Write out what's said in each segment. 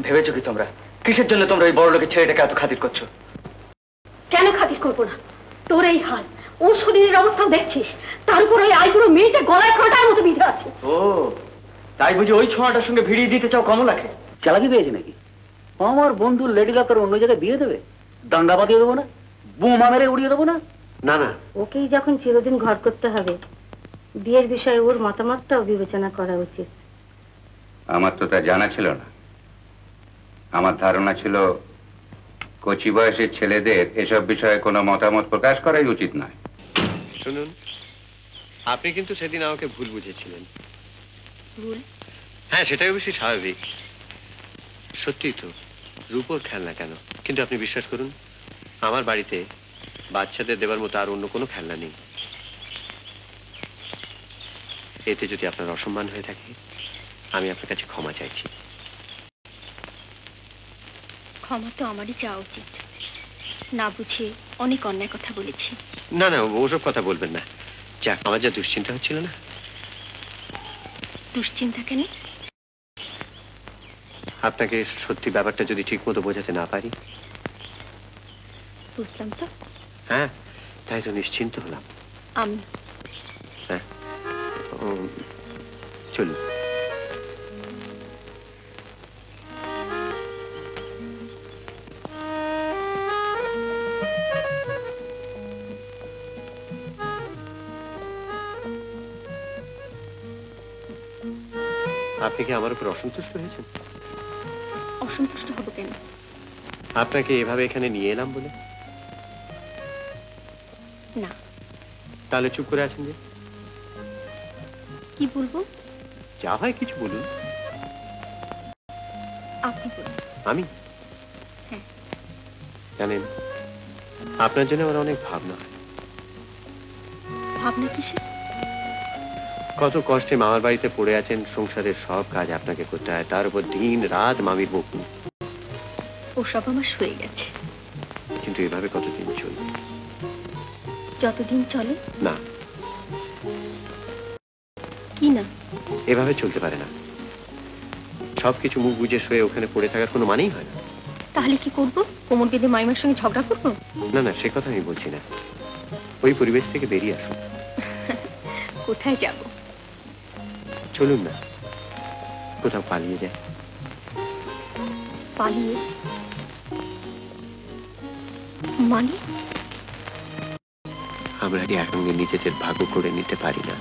ভেবেছো কি তোমরা কিসের জন্য তোমরা এই বড় লোকের ছেলেটাকে এত খাতির করছো? কেন খাতির করবো না? তোর এই হাল, ওর শরীরের অবস্থা দেখছিস, তার উপর ওই আইগুলো মেয়েটা গলায় কাঁটার মতো বিঁধে আছে। ও তাই বুঝি ওই ছোঁয়াটার সঙ্গে ভিড়িয়ে দিতে চাও কমলাকে? চালাকি পেয়েছে নাকি? আমার বন্ধু লেডি ডাক্তার অন্য জায়গায় বিয়ে দেবে? দাঙ্গা বাঁধিয়ে দেবো না? বোমা মেরে উড়িয়ে দেবো না? না না, ওকেই যখন চিরদিন ঘর করতে হবে, বিয়ের বিষয়ে ওর মতামতটাও বিবেচনা করা উচিত। আমার তো তা জানা ছিল না। আমার ধারণা ছিল কচি বয়সের ছেলেদের এসব বিষয়ে কোনো মতামত প্রকাশ করাই উচিত নয়। শুনুন, আপনি কিন্তু সেদিন আমাকে ভুল বুঝেছিলেন। ভুল? হ্যাঁ, সেটাই অবশ্যই স্বাভাবিক। সত্যি তো, রূপোর খেলনা কেন, কিন্তু আপনি বিশ্বাস করুন, আমার বাড়িতে বাচ্চাদের দেবার মতো আর অন্য কোনো খেলনা নেই। এতে যদি আপনার অসম্মান হয়ে থাকে, আমি আপনার কাছে ক্ষমা চাইছি। ক্ষমা তো আমারই চাওয়া উচিত, না বুঝে অনেক অন্যায় কথা বলেছি। না না, ওসব কথা বলবেন না। যাক, আমার যা দুশ্চিন্তা হচ্ছিল না। দুশ্চিন্তা কেন? আপনাকে সত্যি ব্যাপারটা যদি ঠিক মতো বোঝাতে না পারি। বুঝলাম তো। হ্যাঁ, তাই তো নিশ্চিন্ত হলাম। আমি হ্যাঁ, চলুন। আপনি কি আমার উপর অসন্তুষ্ট হয়েছেন? অসন্তুষ্ট হব কেন? আপনাকে এভাবে এখানে নিয়ে এলাম বলে? না। তাহলে চুপ করে আছেন যে? কি বলবো? যা হয় কিছু বলুন। আপনি বলুন। আমি? হ্যাঁ। জানেন, আপনার জন্য আমার অনেক ভাবনা হয়। ভাবনা কিসে? কত কষ্টে মামার বাড়িতে পড়ে আছেন, সংসারের সব কাজ আপনাকে করতে হয়, তার উপর দিন রাত মামির বকুন। ওসব আমার হয়ে গেছে। কিন্তু এভাবে কতদিন চলবে? যতদিন চলে। না। কি না? এভাবে চলতে পারে না। সবকিছু মুখ বুঝে শুয়ে ওখানে পড়ে থাকার কোনো মানেই হয় না। তাহলে কি করবো? কোমর বেঁধে মাইমার সঙ্গে ঝগড়া করবো? না না, সে কথা আমি বলছি না। ওই পরিবেশ থেকে বেরিয়ে আসুন। কোথায় যাব? চলুন না, কোথাও পালিয়ে যায়। পালিয়ে? মানে? আমরা কি একসঙ্গে নিজেদের ভাগ্য করে নিতে পারি না?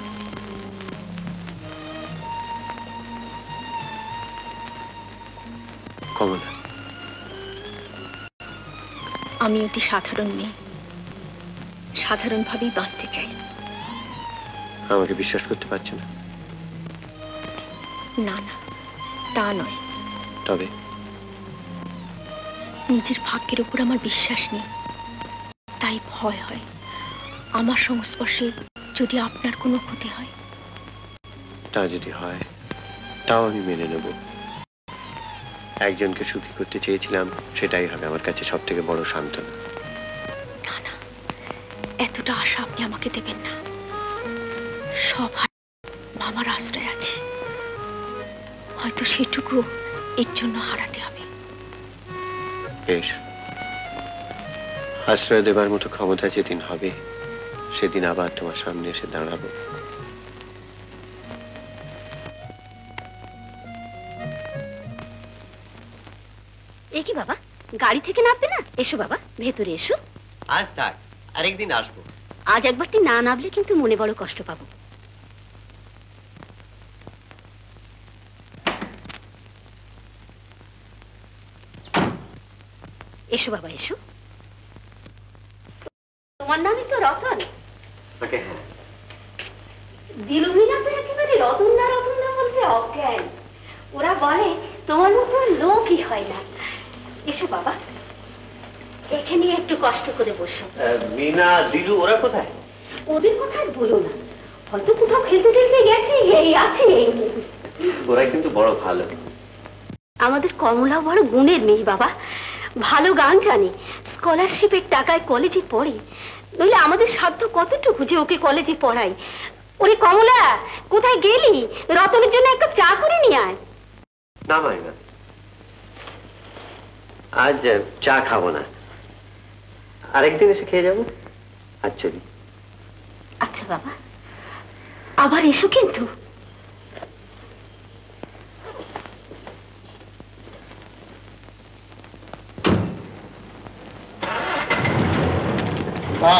কমলা, আমি অতি সাধারণ মেয়ে, সাধারণভাবেই বাঁচতে চাই। আমাকে বিশ্বাস করতে পারছো না? না না, তা নয়। তবে? নিজের ভাগ্যের উপর আমার বিশ্বাস নেই, তাই ভয় হয় আমার সংস্পর্শে যদি আপনার কোনো ক্ষতি হয়। তা যদি হয়, তাও আমি মেনে নেব। একজনকে সুখী করতে চেয়েছিলাম, সেটাই হবে আমার কাছে সব থেকে বড় সান্ত্বনা। না না, এতটা আশা আপনি আমাকে দেবেন না। সব মামার আশ্রয় আছে, হয়তো সেটুকু এর জন্য হারাতে হবে। বেশ, আশ্রয় দেবার মতো ক্ষমতা যেদিন হবে, সেদিন আবার তোমার সামনে এসে দাঁড়াবো। এ কি বাবা, গাড়ি থেকে নামবে না? এসো বাবা, ভেতরে এসো। আজ থাক, আরেকদিন আসবো। আজ একবারটি না নামলে কিন্তু মনে বড় কষ্ট পাবো। এসো বাবা, এসো। তোমার নামই তো রতন? দিলুমিনা তো একেবারে রতন না বলতে অজ্ঞান। ওরা বলে তোমার মতো লোকই হয় না। এসো বাবা, এখানে একটু কষ্ট করে বসো। মিনা, দিলু ওরা কোথায়? ওদের কথা আর বলো না, হয়তো কোথাও খেলতে খেলতে গেছে, এই আছে। ওরা কিন্তু বড় ভালো। আমাদের কমলা বড় গুণের মেয়ে বাবা, ভালো গান জানে, স্কলারশিপের টাকায় কলেজে পড়ে। নইলে আমাদের সাধ্য কতটুকু যে ওকে কলেজে পড়াই। ওরে কমলা, কোথায় গেলি? রতনের জন্য একটা চা করে নিয়ে আয়। না মাইনা, আজ চা খাবো না, আরেকদিন এসে খেয়ে যাবো। আজ চলি। আচ্ছা বাবা, আবার এসো কিন্তু। মা,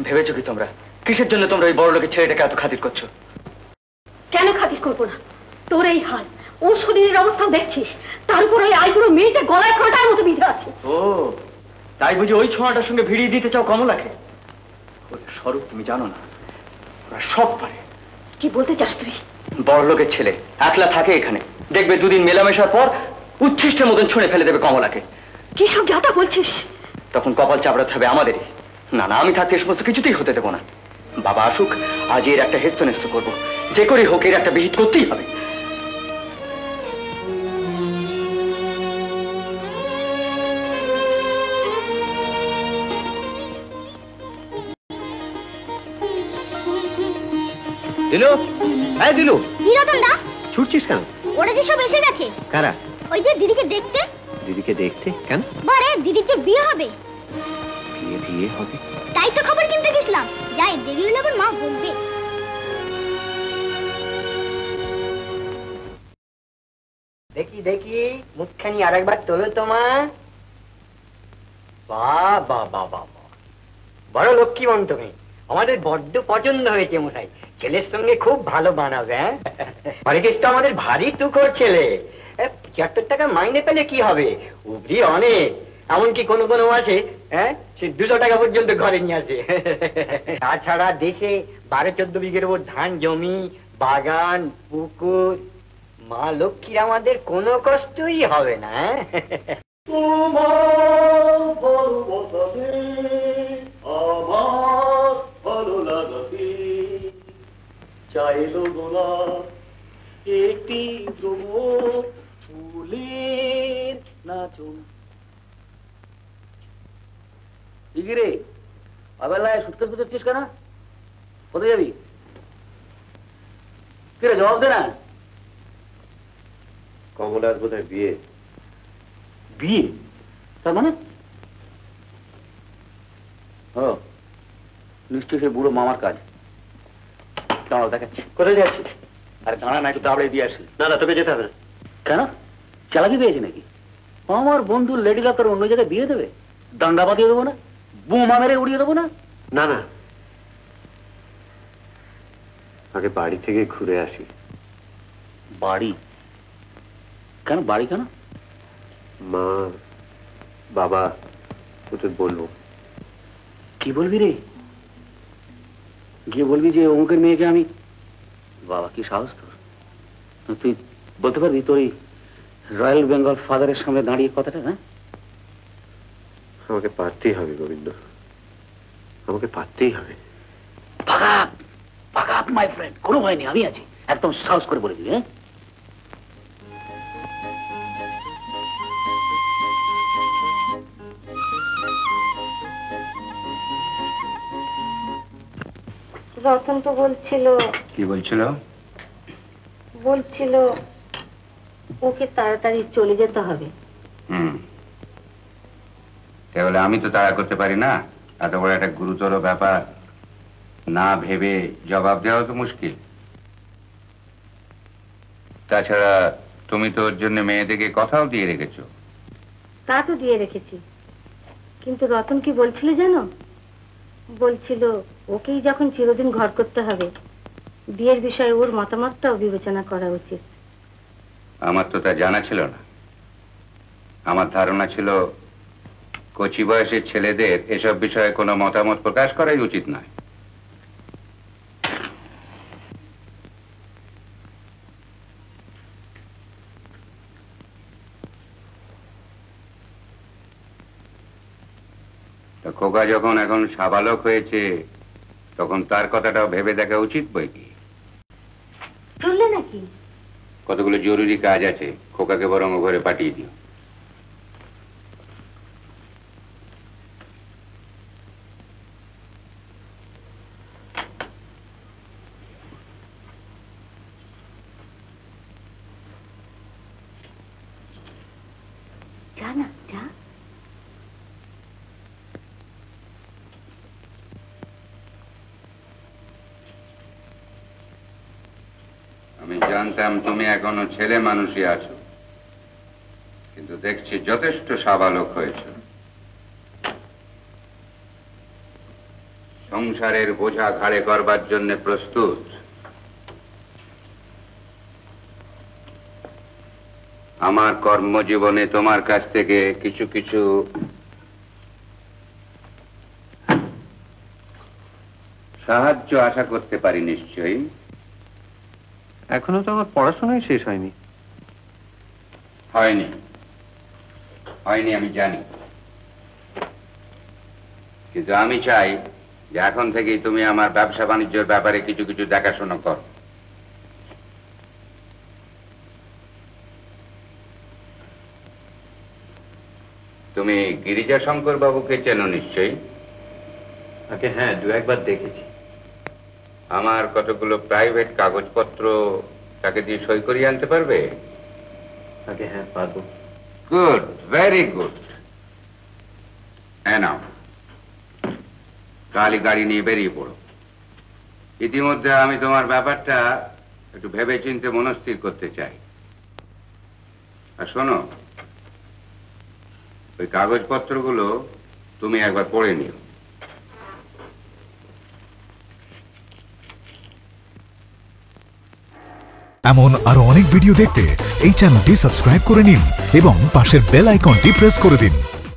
ভেবেছো কি তোমরা কিসের জন্য তোমরা ওই বড় লোকের ছেলেটাকে এত খাতির করছো? কেন খাতির করবো না? তোর এই হাল, ওর শরীরের অবস্থা দেখছিস, তার উপর ওই আইবুড়ো মেয়েটা গলায় খোঁটার মতো বিধে আছে। ও, তাই বুঝি ওই ছোঁয়াটার সঙ্গে ভিড়িয়ে দিতে চাও কমলাকে? ওদের স্বরূপ তুমি জানো না, ওরা সব পারে। কি বলতে চাস তুই? বড় লোকের ছেলে একলা থাকে এখানে, দেখবে দুদিন মেলামেশার পর উচ্ছিষ্টের মতন ছুঁড়ে ফেলে দেবে কমলাকে। কি সব যাতা বলছিস? তখন কপাল চাপড়াতে হবে আমাদেরই। না না, আমি থাকতে এই সমস্ত কিছুতেই হতে দেবো না। বাবা আসুক, আজ এর একটা হেস্ত নেস্ত করবো, যে করে হোক এর একটা বিহিত করতেই হবে। দিলু, হ্যাঁ দিলু, কি রতন দা, ছুটছিস কেন? ওরা যে সব এসে গেছে। কারা? ওই যে দিদিকে দেখতে। দিদিকে দেখতে? কেন? বারে দিদির যে বিয়ে হবে। বিয়ে হবে? তাই তো খবর কিনতে গেছিলাম, যাই দেরি হলে আবার মা বলবে। দেখি দেখি মুখখানি আরেকবার তোলো তোমার। বাহ বাহ বাহ বাহ বাহ, বড় লক্ষ্মীবন্ত মেয়ে, আমাদের বড্ড পছন্দ হয়েছে মশাই। ছেলের সঙ্গে খুব ভালো বানাবে। হ্যাঁ, হরেকেশ তো আমাদের ভারী তুখোর ছেলে। 75 টাকা মাইনে পেলে কি হবে, উপরি অনেক। এমনকি কোনো কোনো মাসে সে 200 টাকা পর্যন্ত ঘরে নিয়ে আসে। তাছাড়া দেশে 12-14 বিঘের উপর ধান জমি, বাগান, পুকুর। মা লক্ষ্মীর আমাদের কোনো কষ্টই হবে না। চাইলো গোলাপ একটি ফুলের নাচন। রে আবেলায় সুটকেস বুঝছিস কেন? কোথায় যাবি? কিরে জবাব দে না। কমলার বোধহয় বিয়ে। বিয়ে? তার মানে? ও, নিশ্চয়ই সে বুড়ো মামার কাজ। দাঁড়াও দেখাচ্ছি। কোথায় যাচ্ছিস? আরে দাঁড়া না, একটু দাঁড়িয়ে দিয়ে আসি। না না, তোকে যেতে হবে না। কেন? চালাকি পেয়েছে নাকি? আমার বন্ধু লেডিকা তোর অন্য জায়গায় দিয়ে দেবে? দাঙ্গা বাঁধিয়ে দেবো না? বোমা মেরে উড়িয়ে দেবো না? না না, আগে বাড়ি থেকে ঘুরে আসি। বাড়ি? কেন বাড়ি কেন? মা, বাবা, তোদের বলবো। কি বলবি রে? গিয়ে বলবি যে অমুকের মেয়েকে আমি। বাবা কি সাহস তোর! তুই বলতে পারবি তোর এই রয়্যাল বেঙ্গল ফাদারের সামনে দাঁড়িয়ে কথাটা? হ্যাঁ, আমাকে পারতেই হবে গোবিন্দ, আমাকে পারতেই হবে। পাকাপ পাকাপ মাই ফ্রেন্ড, কোনো ভয় নেই, আমি আছি। একদম সাহস করে বলে দিবি। হ্যাঁ, রতন তো বলছিল কি বলছিল? ওকে তাড়াতাড়ি চলে যেতে হবে। তাহলে আমি তো তাড়া করতে পারি না। এত বড় একটা গুরুতর ব্যাপার না ভেবে জবাব দেওয়া তো মুশকিল। তাছাড়া তুমি তো ওর জন্য মেয়েদেরকে কথাও দিয়ে রেখেছো। তা তো দিয়ে রেখেছি, কিন্তু রতন কি বলছিল জানো? বলছিল ওকেই যখন চিরদিন ঘর করতে হবে, বিয়ের বিষয়ে ওর মতামতটাও বিবেচনা করা উচিত। আমার তো তা জানা ছিল না। আমার ধারণা ছিল কচি বয়সের ছেলেদের এসব বিষয়ে কোনো মতামত প্রকাশ করাই উচিত নয়। তা খোকা যখন এখন সাবালক হয়েছে, তখন তার কথাটাও ভেবে দেখা উচিত বই কি। চললে নাকি? কতগুলো জরুরি কাজ আছে, খোকাকে বরং ও ঘরে পাঠিয়ে দিও। যা না, যা। আমি জানতাম তুমি এখনো ছেলে মানুষই আছো, কিন্তু দেখছি যথেষ্ট সাবালক হয়েছ। সংসারের বোঝা ঘাড়ে করবার জন্য প্রস্তুত। আমার কর্মজীবনে তোমার কাছ থেকে কিছু কিছু সাহায্য আশা করতে পারি নিশ্চয়ই। এখনো তো আমার পড়াশোনাই শেষ হয়নি। হয়নি হয়নি আমি জানি, কিন্তু আমি চাই যে এখন থেকেই তুমি আমার ব্যবসা বাণিজ্যের ব্যাপারে কিছু কিছু দেখাশোনা করো। তুমি গিরিজা শঙ্কর বাবুকে চেনো নিশ্চয়ই? আগে হ্যাঁ, দু একবার দেখেছি। আমার কতগুলো প্রাইভেট কাগজপত্র তাকে দিয়ে সই করিয়ে আনতে পারবে? আগে হ্যাঁ, পারবো। Good, very good. হ্যাঁ, নাও কালই গাড়ি নিয়ে বেরিয়ে পড়ো। ইতিমধ্যে আমি তোমার ব্যাপারটা একটু ভেবে চিন্তে মনস্থির করতে চাই। আর শোনো, ওই কাগজপত্রগুলো তুমি একবার পড়ে নিও। এমন আরো অনেক ভিডিও দেখতে এই চ্যানেলটি সাবস্ক্রাইব করে নিন এবং পাশের বেল আইকনটি প্রেস করে দিন।